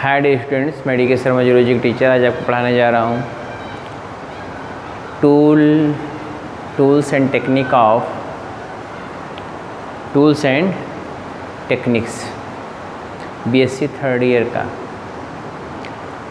Hi dear students, मैं DK. Sharma zoology का teacher आज आपको पढ़ाने जा रहा हूँ tools and techniques BSc third year का।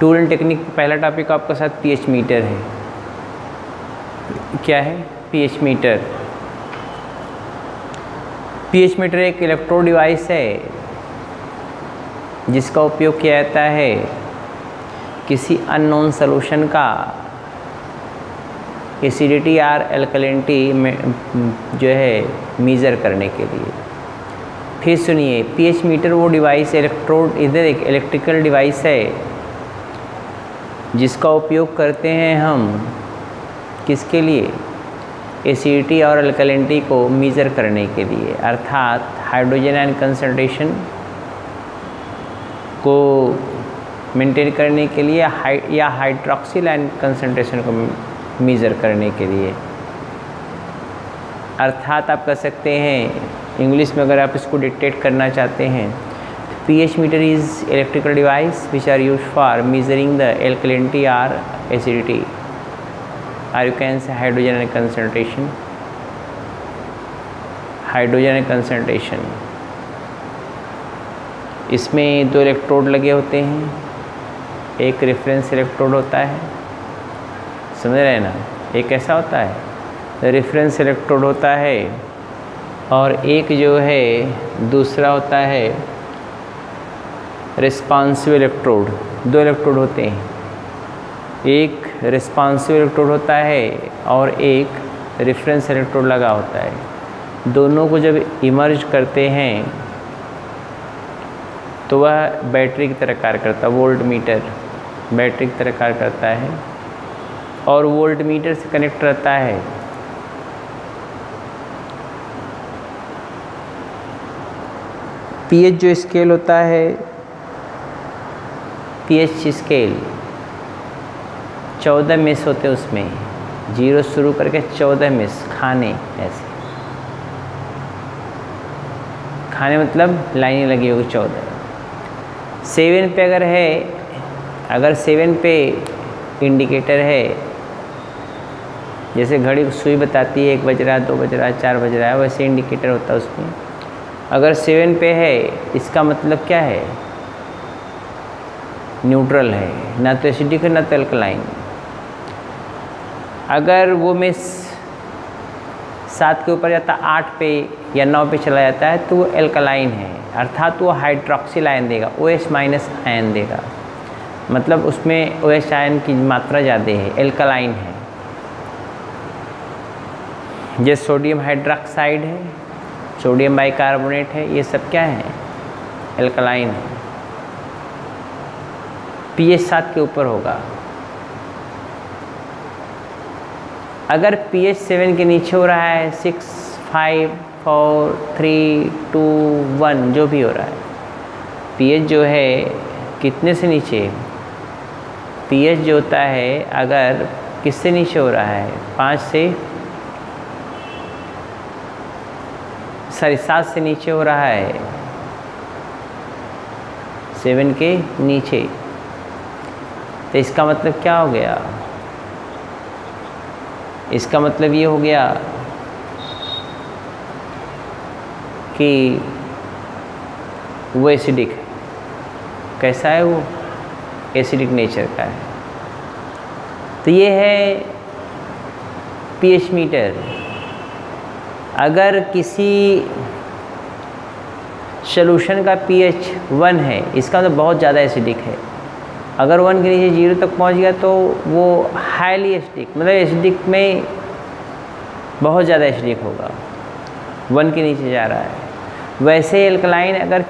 टूल एंड टेक्निक पहला टॉपिक आपका साथ पीएच मीटर है। क्या है पीएच मीटर? पीएच मीटर एक इलेक्ट्रोड डिवाइस है जिसका उपयोग किया जाता है किसी अननोन सॉल्यूशन का एसिडिटी और एल्कलिनिटी में जो है मेज़र करने के लिए। फिर सुनिए, पीएच मीटर वो डिवाइस इलेक्ट्रोड इधर एक इलेक्ट्रिकल डिवाइस है जिसका उपयोग करते हैं हम किसके लिए? एसिडिटी और अल्कलिनिटी को मेज़र करने के लिए, अर्थात हाइड्रोजन आयन कंसंट्रेशन को मेंटेन करने के लिए या हाइड्रोक्सिल आयन कंसंट्रेशन को मेज़र करने के लिए। अर्थात आप कह सकते हैं इंग्लिश में अगर आप इसको डिक्टेट करना चाहते हैं, pH meter is electrical device which are used for measuring the alkalinity or acidity, or you can say hydrogen ion concentration. Hydrogen ion concentration, इसमें दो इलेक्ट्रोड लगे होते हैं, एक रेफरेंस इलेक्ट्रोड होता है, समझ रहे हैं ना, एक ऐसा होता है रेफरेंस इलेक्ट्रोड होता है, और एक जो है दूसरा होता है रिस्पॉन्सिव इलेक्ट्रोड। दो इलेक्ट्रोड होते हैं, एक रिस्पॉन्सिव इलेक्ट्रोड होता है और एक रेफरेंस इलेक्ट्रोड लगा होता है। दोनों को जब इमर्ज करते हैं तो वह बैटरी की तरह कार्य करता है। वोल्ट मीटर बैटरी की तरह कार्य करता है और वोल्ट मीटर से कनेक्ट रहता है पीएच जो स्केल होता है, पीएच स्केल 14 मिस होते हैं, उसमें 0 शुरू करके 14 मिस खाने, ऐसे खाने मतलब लाइनें लगी होगी 14। 7 पे अगर 7 पे इंडिकेटर है, जैसे घड़ी सुई बताती है 1 बज रहा है, 2 बज रहा है, 4 बज रहा है, वैसे इंडिकेटर होता है उसमें। अगर 7 पे है इसका मतलब क्या है? न्यूट्रल है, ना तो एसिडिक है ना तो अल्कलाइन। अगर वो मिस 7 के ऊपर जाता, 8 पे या 9 पे चला जाता है तो वो एल्कलाइन है, अर्थात वो हाइड्रोक्सिल आयन देगा, OH माइनस आयन देगा, मतलब उसमें OH आयन की मात्रा ज़्यादा है, एल्कलाइन है। जैसे सोडियम हाइड्रोक्साइड है, सोडियम बाइकार्बोनेट है, ये सब क्या है? एल्कलाइन है। pH 7 के ऊपर होगा। अगर pH 7 के नीचे हो रहा है, 6, 5, 4, 3, 2, 1 जो भी हो रहा है, pH जो है कितने से नीचे? pH जो होता है अगर किससे नीचे हो रहा है? 7 से नीचे हो रहा है, 7 के नीचे, तो इसका मतलब क्या हो गया? इसका मतलब ये हो गया कि वो एसिडिक है। कैसा है वो? एसिडिक नेचर का है। तो ये है पीएच मीटर। अगर किसी सॉल्यूशन का pH 1 है, इसका मतलब बहुत ज़्यादा एसिडिक है। अगर 1 के नीचे 0 तक पहुंच गया तो वो हाईली एसिडिक, मतलब एसिडिक में बहुत ज़्यादा एसिडिक होगा, 1 के नीचे जा रहा है। वैसे एल्कलाइन अगर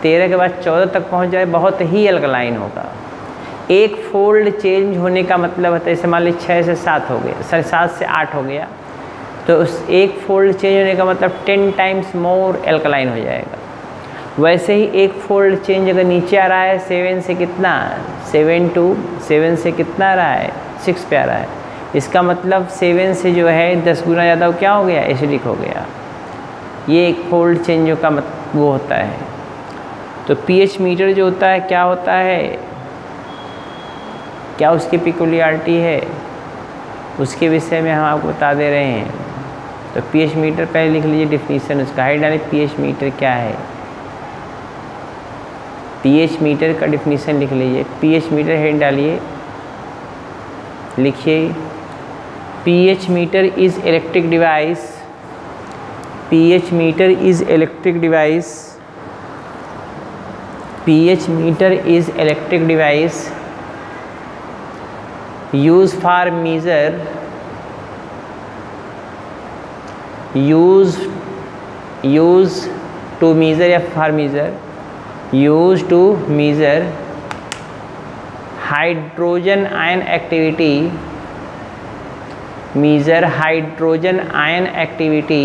13 के बाद 14 तक पहुंच जाए, बहुत ही एल्कलाइन होगा। एक फोल्ड चेंज होने का मतलब होता है, जैसे मान लीजिए 6 से 7 हो गया, 7 से 8 हो गया, तो उस एक फोल्ड चेंज होने का मतलब 10 टाइम्स मोर एल्कलाइन हो जाएगा। वैसे ही एक फोल्ड चेंज अगर नीचे आ रहा है 7 से कितना, 7 से कितना आ रहा है, 6 पे आ रहा है, इसका मतलब 7 से जो है 10 गुना ज़्यादा क्या हो गया? एसिडिक हो गया। ये एक फोल्ड चेंज का वो होता है। तो pH मीटर जो होता है क्या होता है, क्या उसकी पिकुलियरिटी है, उसके विषय में हम आपको बता दे रहे हैं। तो pH मीटर पहले लिख लीजिए, डिफिनीशन उसका हेड डालिए, pH मीटर क्या है। pH मीटर का डिफिनीशन लिख लीजिए, pH मीटर हेड डालिए, लिखिए pH meter is electric device, pH meter is electric device, pH meter is electric device used for measure, used to measure या for measure, used to measure hydrogen ion activity, measure hydrogen ion activity,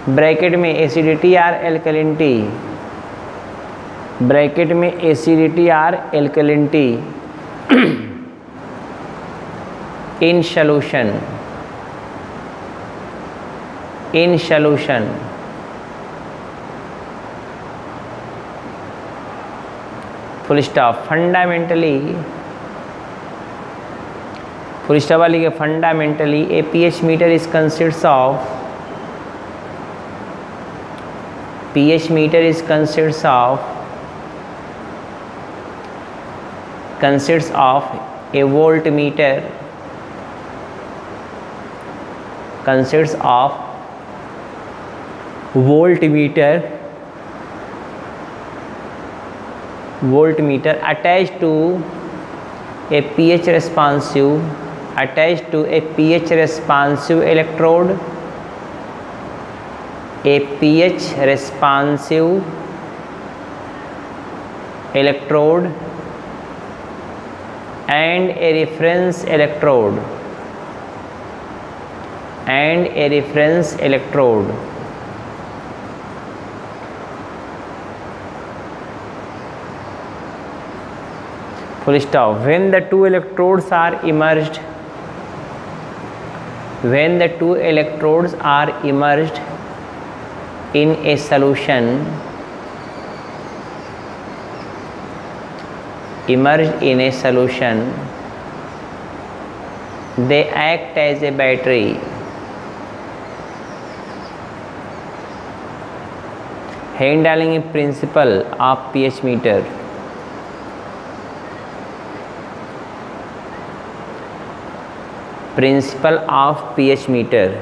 bracket में acidity और alkalinity, bracket में acidity और alkalinity in solution, in solution. Full stop. Fundamentally, full stop वाली के fundamentally a pH meter is consists of, pH meter is consists of a voltmeter, consists of voltmeter attached to a pH responsive, attached to a pH responsive electrode, a pH responsive electrode and a reference electrode, and a reference electrode. Full stop. When the two electrodes are immersed, when the two electrodes are immersed in a solution, immersed in a solution, they act as a battery. हैंड डालेंगे principle of pH meter, principle of pH meter.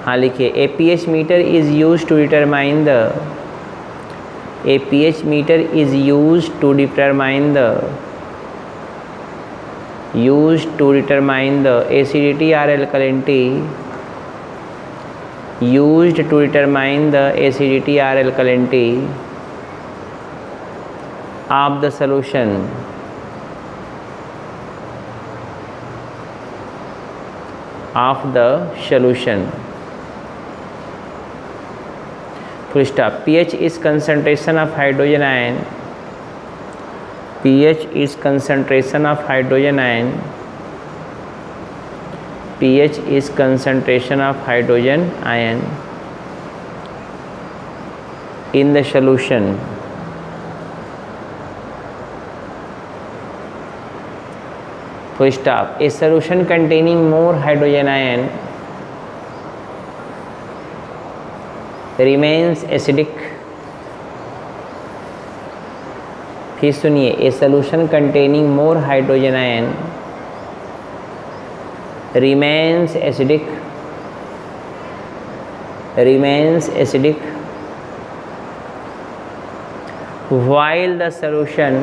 हाँ लिखिए, a pH meter is use to determine the, a pH meter is use to determine the, use to determine the acidity और alkalinity, used to determine the acidity और alkalinity of the solution, of the solution. Full stop. pH is concentration of hydrogen ion, pH is concentration of hydrogen ion, pH is concentration of hydrogen ion in the solution. Full stop. A solution containing more hydrogen ion remains acidic. फिर सुनिए, a solution containing more hydrogen ion remains acidic, remains acidic while the solution,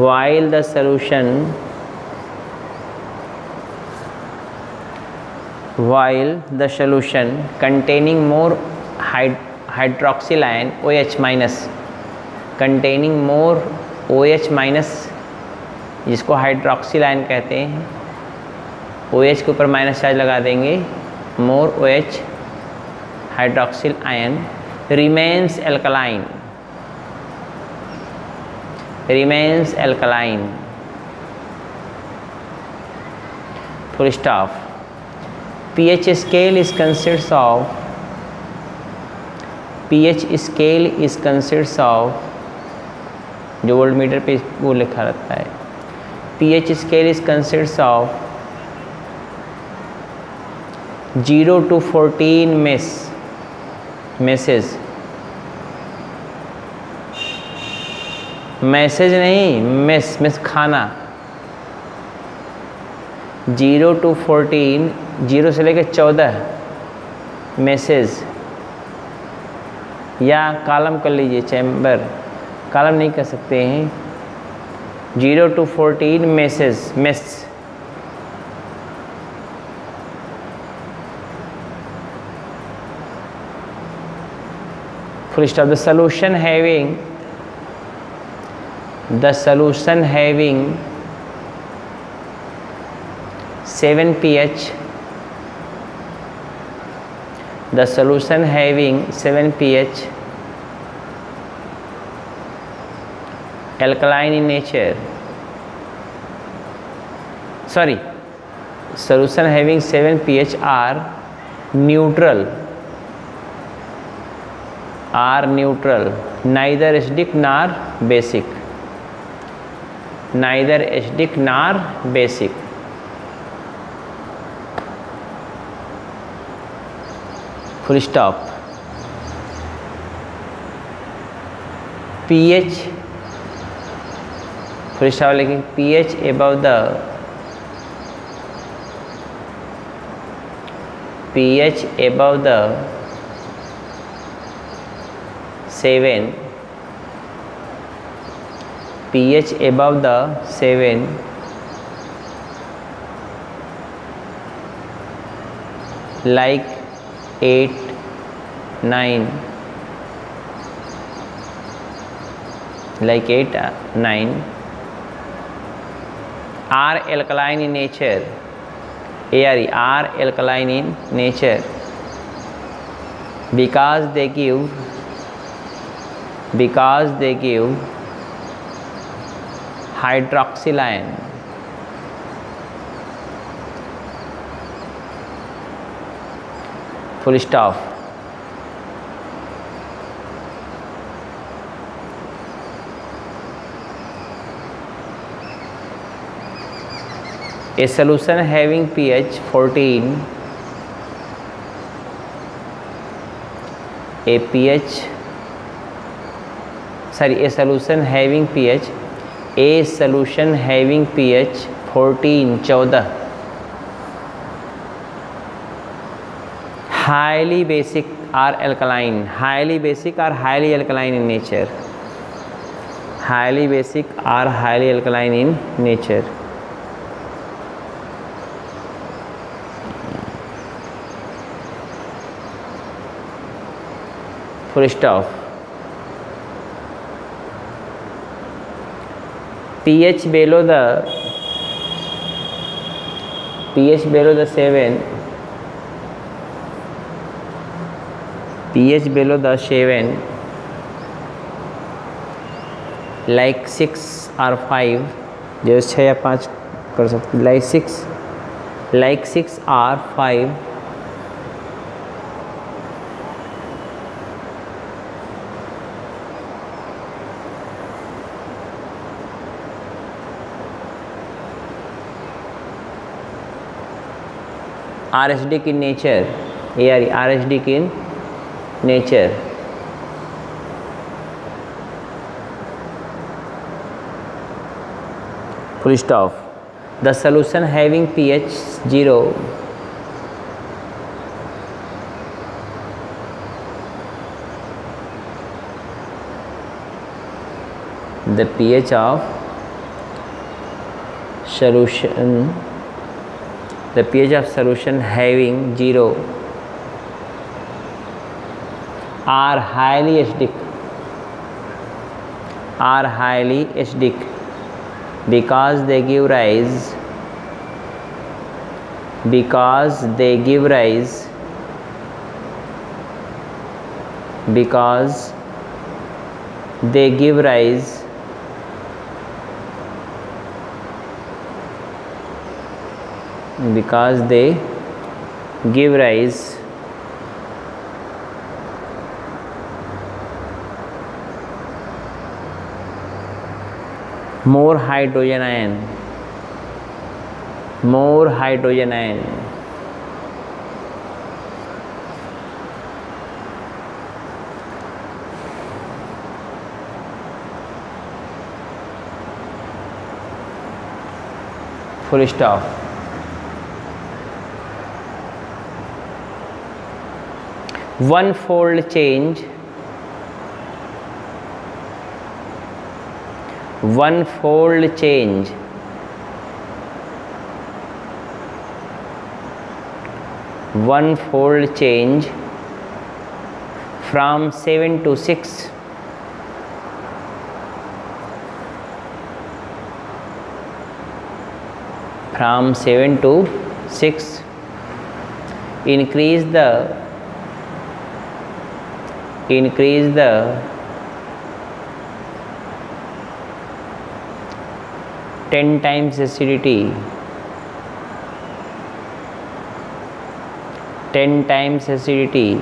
while the solution, while the solution containing more hydroxyl ion OH minus, containing more OH minus, जिसको hydroxyl ion कहते हैं, OH के ऊपर minus charge लगा देंगे, मोर OH hydroxyl ion remains alkaline, remains alkaline. Full stop. pH scale is consists of pH scale is consists of, जो voltmeter पे वो लिखा रहता है, pH scale is consists of 0 to 14 messes, message नहीं, मेस खाना, 0 to 14, 0 से लेकर 14 मैसेज, या कॉलम कर लीजिए, चैम्बर, कॉलम नहीं कर सकते हैं, 0 to 14 message, mess, full stop. The solution having 7 pH, the solution having 7 pH, alkaline in nature, sorry, solution having 7 pH are neutral, neither acidic nor basic, neither acidic nor basic. Full stop. pH, full stop लिखें, pH above the, pH above the 7, pH above the 7 like 8, 9, like 8, 9 are alkaline in nature, are alkaline in nature because they give hydroxyl ion, full stop. A solution having pH 14, a solution having pH 14, 14, highly basic or alkaline, highly basic or highly alkaline in nature, highly basic or highly alkaline in nature. Full stop. pH below the 7, pH below the 7 like 6 or 5, जैसे 6 या 5 कर सकते, like 6 or 5 are acidic in nature, are acidic in nature. Full stop. The solution having pH 0, the pH of solution, the pH of solution having 0 are highly acidic, because they give rise because they give rise give rise more hydrogen ion, more hydrogen ion. Full stop. One-fold change, one-fold change, one-fold change from 7 to 6, from 7 to 6, increase the 10 times acidity, 10 times acidity,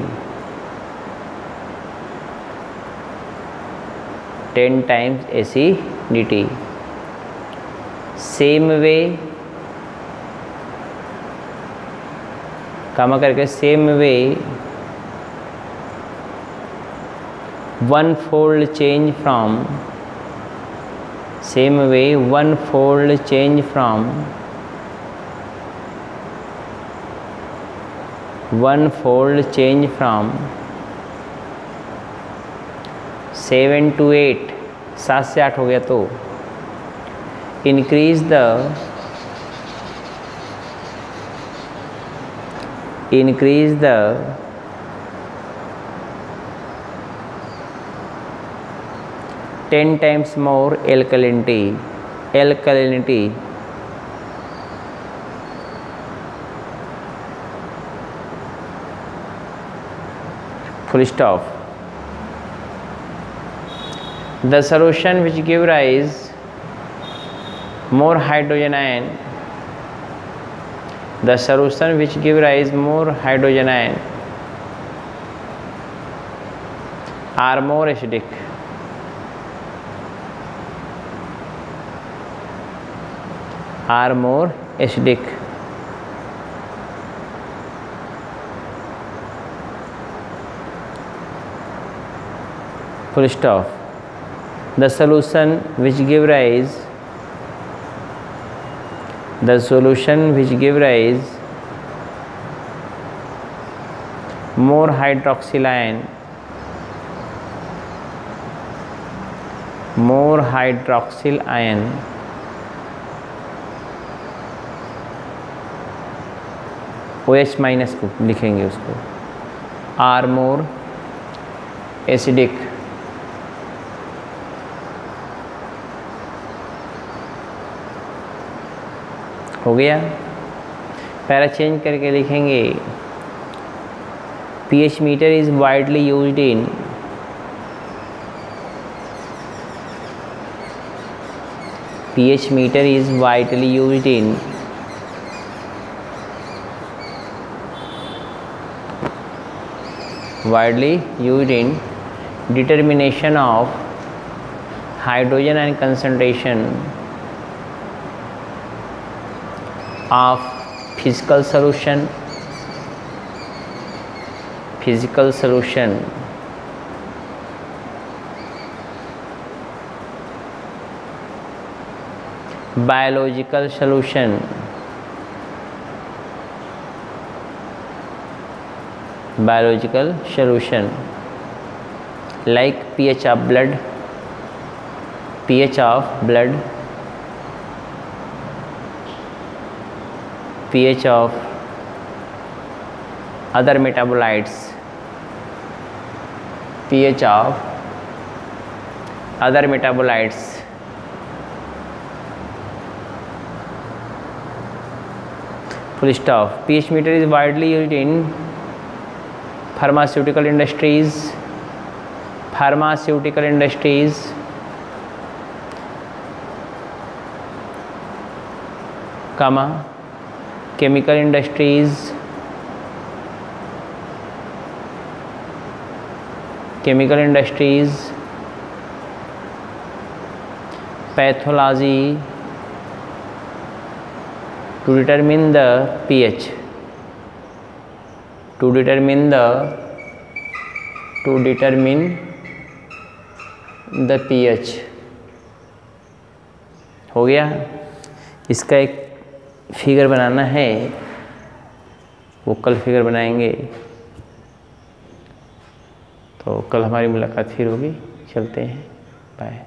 10 times acidity. Same way, कमा करके same way one-fold change from, same way one-fold change from, one-fold change from 7 to 8, 7 से 8 हो गया तो increase the 10 times more alkalinity, full stop. The solution which give rise more hydrogen ion, the solution which give rise more hydrogen ion are more acidic, are more acidic. Full stop. The solution which give rise, the solution which give rise more hydroxyl ion, more hydroxyl ion OH minus को लिखेंगे उसको, are more acidic. हो गया. Para change करके लिखेंगे pH meter is widely used in pH meter is widely used in determination of hydrogen ion concentration of physical solution, biological solution, like pH of blood, pH of other metabolites, pH of other metabolites. Full stop. pH meter is widely used in pharmaceutical industries, chemical industries, chemical industries, pathology, to determine the pH, to determine the pH। हो गया। इसका एक figure बनाना है, वो कल figure बनाएंगे। तो कल हमारी मुलाकात फिर होगी। चलते हैं, बाय।